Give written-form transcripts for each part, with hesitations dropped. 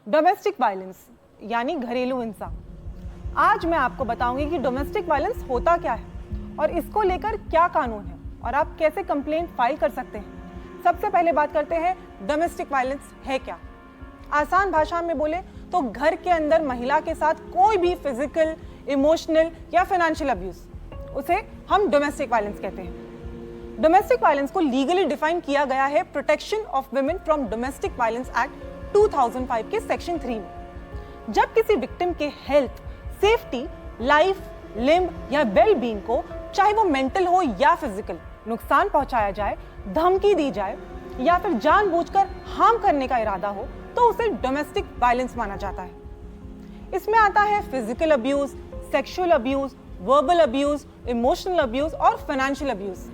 Domestic violence यानी घरेलू हिंसा। आज मैं आपको बताऊंगी कि डोमेस्टिक वायलेंस होता क्या है और इसको लेकर क्या कानून है और आप कैसे कंप्लेंट फाइल कर सकते हैं। सबसे पहले बात करते हैं डोमेस्टिक वायलेंस है क्या। आसान भाषा में बोले तो घर के अंदर महिला के साथ कोई भी फिजिकल, इमोशनल या फाइनेंशियल अब्यूज, उसे हम डोमेस्टिक वायलेंस कहते हैं। डोमेस्टिक वायलेंस को लीगली डिफाइन किया गया है protection of women from domestic violence act 2005 के सेक्शन 3 में। जब किसी विक्टिम के हेल्थ, सेफ्टी, लाइफ, लिम्ब या वेल बीइंग को, चाहे वो मेंटल हो या फिजिकल, नुकसान पहुंचाया जाए, धमकी दी जाए या फिर जानबूझकर हार्म करने का इरादा हो तो उसे डोमेस्टिक वायलेंस माना जाता है। इसमें आता है physical abuse, sexual abuse, verbal abuse, emotional abuse और फाइनेंशियल अब्यूज।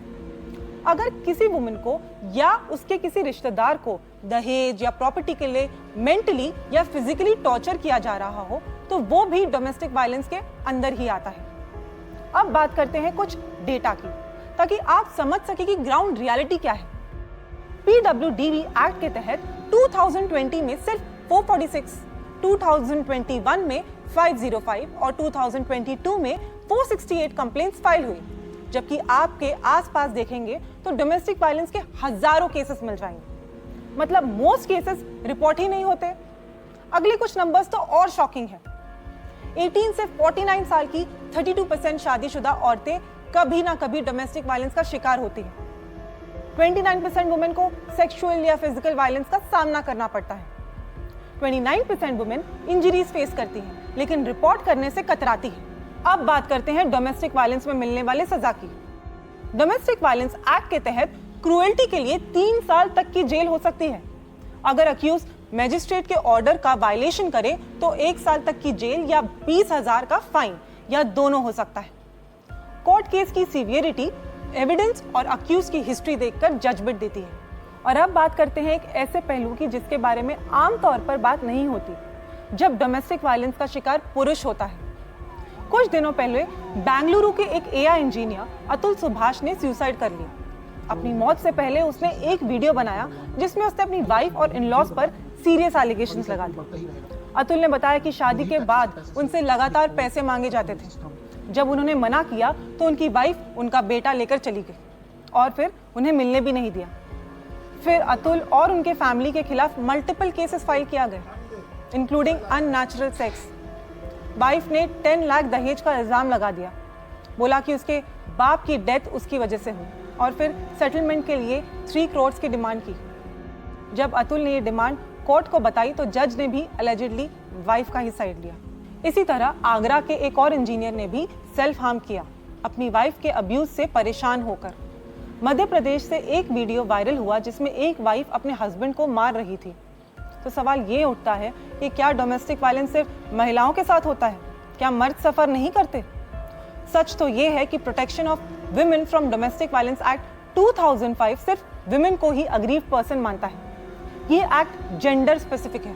अगर किसी वुमन को या उसके किसी रिश्तेदार को दहेज या प्रॉपर्टी के लिए मेंटली या फिजिकली टॉर्चर किया जा रहा हो तो वो भी डोमेस्टिक वायलेंस के अंदर ही आता है। अब बात करते हैं कुछ डेटा की, ताकि आप समझ सके कि ग्राउंड रियलिटी क्या है। PWDV एक्ट के तहत 2020 में सिर्फ 446, 2021 में 505 और 2022 में 468 कंप्लेंट्स फाइल हुई, जबकि आपके आसपास देखेंगे तो डोमेस्टिक वायलेंस के हजारों केसेस मिल जाएंगे। मतलब मोस्ट केसेस रिपोर्ट ही नहीं होते। अगले कुछ नंबर्स तो और शॉकिंग है। 18 से 49 साल की 32% शादीशुदा औरतें कभी ना कभी डोमेस्टिक वायलेंस का शिकार होती हैं। 29% वुमेन को सेक्सुअल या फिजिकल वायलेंस का सामना करना पड़ता है। 29% वुमेन इंजरीज फेस करती हैं, लेकिन रिपोर्ट करने से कतराती हैं। अब बात करते हैं डोमेस्टिक वायलेंस में मिलने वाले सजा की। डोमेस्टिक वायलेंस एक्ट के तहत क्रूएल्टी के लिए 3 साल तक की जेल हो सकती है। अगर अक्यूज मैजिस्ट्रेट के ऑर्डर का वायलेशन करे तो 1 साल तक की जेल या 20,000 का फाइन या दोनों हो सकता है। कोर्ट केस की सीवियरिटी, एविडेंस और अक्यूज की हिस्ट्री देखकर जजमेंट देती है। और अब बात करते हैं एक ऐसे पहलू की जिसके बारे में आमतौर पर बात नहीं होती, जब डोमेस्टिक वायलेंस का शिकार पुरुष होता है। कुछ दिनों पहले बेंगलुरु के एक AI इंजीनियर अतुल सुभाष ने सुसाइड कर लिया। अपनी मौत से पहले उसने एक वीडियो बनाया जिसमें उसने अपनी वाइफ और इन-लॉज पर सीरियस एलिगेशंस लगा दिए। अतुल ने बताया कि शादी के बाद उनसे लगातार पैसे मांगे जाते थे। जब उन्होंने मना किया तो उनकी वाइफ उनका बेटा लेकर चली गई और फिर उन्हें मिलने भी नहीं दिया। फिर अतुल और उनके फैमिली के खिलाफ मल्टीपल केसेस फाइल किया गया, इंक्लूडिंग अननेचुरल सेक्स। वाइफ ने 10 लाख दहेज का इल्जाम लगा दिया, बोला कि उसके बाप की डेथ उसकी वजह से हुई और फिर सेटलमेंट के लिए 3 करोड़ की डिमांड की। जब अतुल ने ये डिमांड कोर्ट को बताई तो जज ने भी अलेजिडली वाइफ का ही साइड लिया। इसी तरह आगरा के एक और इंजीनियर ने भी सेल्फ हार्म किया, अपनी वाइफ के अब्यूज से परेशान होकर। मध्य प्रदेश से एक वीडियो वायरल हुआ जिसमें एक वाइफ अपने हस्बैंड को मार रही थी। तो सवाल ये उठता है कि क्या डोमेस्टिक वायलेंस सिर्फ महिलाओं के साथ होता है? क्या मर्द सफर नहीं करते? सच तो ये है कि protection of women from domestic violence act 2005 सिर्फ वुमेन को ही अग्रीव्ड पर्सन मानता है। ये एक्ट जेंडर स्पेसिफिक है,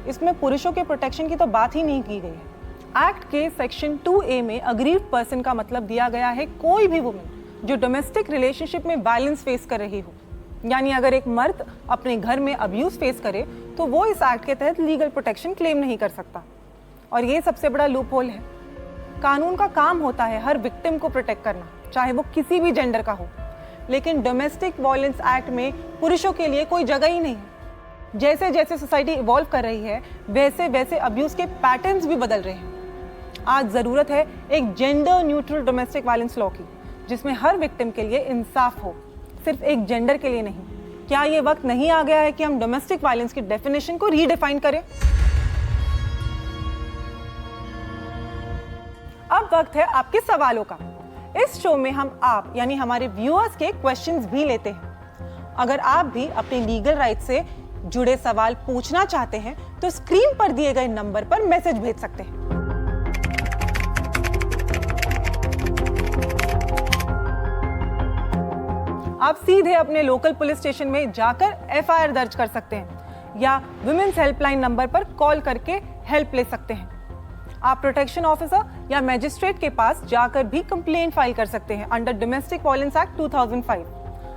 इसमें पुरुषों के प्रोटेक्शन की तो बात ही नहीं की गई है। एक्ट के सेक्शन 2A में अग्रीव्ड पर्सन का मतलब दिया गया है कोई भी वुमेन जो डोमेस्टिक रिलेशनशिप में वायलेंस फेस कर रही हो। यानी अगर एक मर्द अपने घर में अब्यूज फेस करे तो वो इस एक्ट के तहत लीगल प्रोटेक्शन क्लेम नहीं कर सकता। और ये सबसे बड़ा लूप होल है। कानून का काम होता है हर विक्टिम को प्रोटेक्ट करना, चाहे वो किसी भी जेंडर का हो, लेकिन डोमेस्टिक वायलेंस एक्ट में पुरुषों के लिए कोई जगह ही नहीं है। जैसे जैसे सोसाइटी इवॉल्व कर रही है वैसे वैसे अब्यूज के पैटर्न्स भी बदल रहे हैं। आज जरूरत है एक gender neutral domestic violence law की, जिसमें हर विक्टिम के लिए इंसाफ हो, सिर्फ एक जेंडर के लिए नहीं। क्या ये वक्त नहीं आ गया है कि हम डोमेस्टिक वायलेंस की डेफिनेशन को रीडिफाइन करें? अब वक्त है आपके सवालों का। इस शो में हम आप यानी हमारे व्यूअर्स के क्वेश्चंस भी लेते हैं। अगर आप भी अपने लीगल राइट से जुड़े सवाल पूछना चाहते हैं तो स्क्रीन पर दिए गए नंबर पर मैसेज भेज सकते हैं। आप सीधे अपने लोकल पुलिस स्टेशन में जाकर FIR दर्ज कर सकते हैं या वुमेन्स हेल्पलाइन नंबर पर कॉल करके हेल्प ले सकते हैं। आप प्रोटेक्शन ऑफिसर या मैजिस्ट्रेट के पास जाकर भी कंप्लेंट फाइल कर सकते हैं अंडर डोमेस्टिक वायलेंस एक्ट 2005।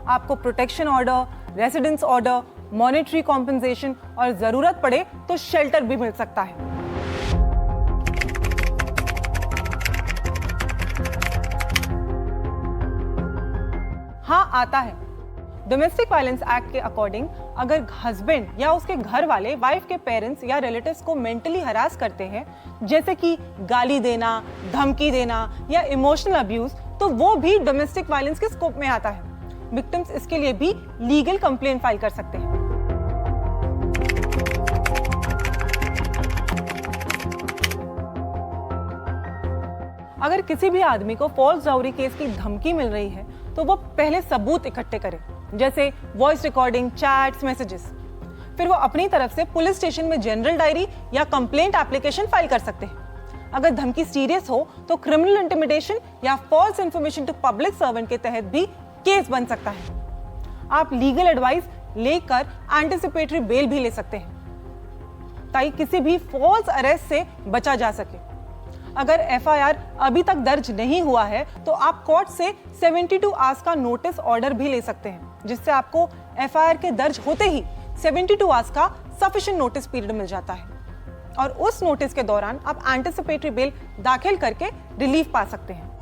आपको protection order, residence order monetary compensation और जरूरत पड़े तो शेल्टर भी मिल सकता है। हाँ, आता है। डोमेस्टिक वायलेंस एक्ट के अकॉर्डिंग अगर हस्बैंड या उसके घर वाले वाइफ के पेरेंट्स या रिलेटिव्स को मेंटली हरास करते हैं, जैसे कि गाली देना, धमकी देना या इमोशनल अब्यूज, तो वो भी डोमेस्टिक वायलेंस के स्कोप में आता है। विक्टिम्स इसके लिए भी लीगल कंप्लेंट फाइल कर सकते हैं। अगर किसी भी आदमी को फॉल्स डाउरी केस की धमकी मिल रही है तो वो पहले सबूत इकट्ठे करे, जैसे वॉइस रिकॉर्डिंग, चैट्स, मैसेजेस। फिर वो अपनी तरफ से पुलिस स्टेशन में जनरल डायरी या कंप्लेंट एप्लीकेशन फाइल कर सकते हैं। अगर धमकी सीरियस हो तो क्रिमिनल इंटिमिडेशन या false information to public servant के तहत भी केस बन सकता है। आप लीगल एडवाइस लेकर एंटिसिपेटरी बेल भी ले सकते हैं ताकि किसी भी फॉल्स अरेस्ट से बचा जा सके। अगर एफआईआर अभी तक दर्ज नहीं हुआ है तो आप कोर्ट से 72 आवर्स का नोटिस ऑर्डर भी ले सकते हैं, जिससे आपको एफआईआर के दर्ज होते ही 72 आवर्स का सफिशिएंट नोटिस पीरियड मिल जाता है और उस नोटिस के दौरान आप एंटिसिपेटरी बेल दाखिल करके रिलीफ पा सकते हैं।